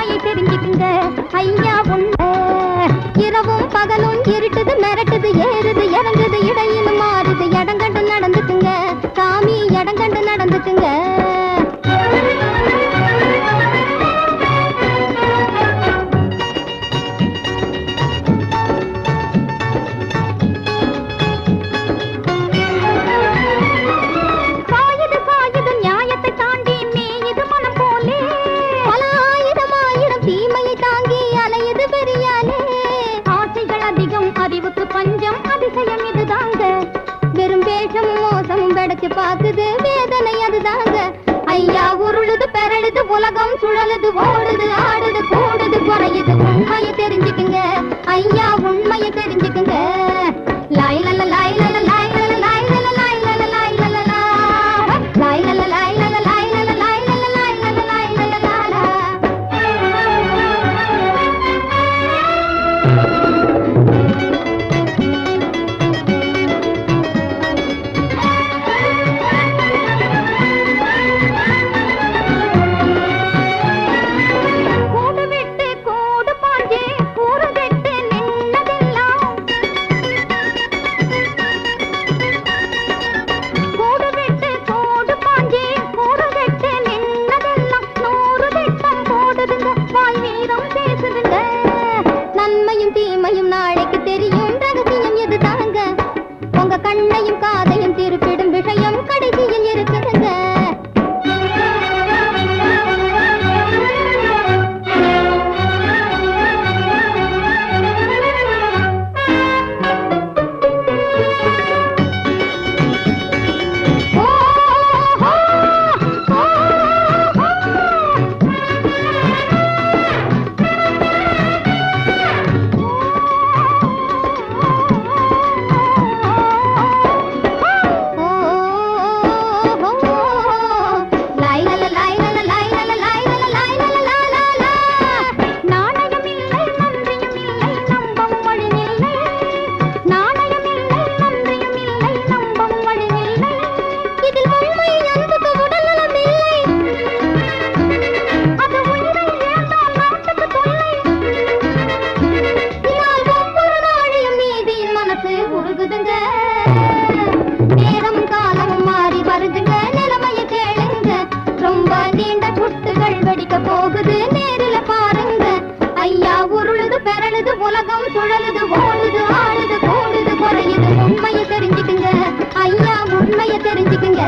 உண்மையை தெரிஞ்சுக்குங்க ஐயா. உண்மை இரவும் பகலும் இருட்டுது மிரட்டுது ஏறுது இறங்குது இடையிலும் மாறுது. இடங்கண்டு நடந்துக்குங்க சாமி, இடங்கண்டு நடந்துக்குங்க. பாக்குது வேதனை அதுதாங்க ஐயா. உருளுது பெறலுது உலகம் சுழலுது ஓடுது ஆடுது கூடுது குறையுது. உண்மையை தெரிஞ்சுக்குங்க ஐயா, உண்மையை தெரிஞ்சுக்குங்க. லாய் லல லாய் லல லாய் லல லாய் லல லாய் லல லாய் லல லாய் லல லாய் லல லாய் லல லாய் லல லாய் லல லாய் லல லாலா. கண்ணையும் காதையும் திருப்பிடும் விஷயம் கடைசியில் இருக்குதுங்க. நேரம் காலம் மாறி வருதுங்க நிலைமைய கேளுங்க. ரொம்ப நீண்ட சுட்டுகள் வெடிக்க போகுது நேரில பாருங்க ஐயா. உருளுது பெறலுது உலகம் சுழலுது ஓடுது ஆடுது கூடுது குறையுது. உண்மையை தெரிஞ்சுக்குங்க ஐயா, உண்மையை தெரிஞ்சுக்குங்க.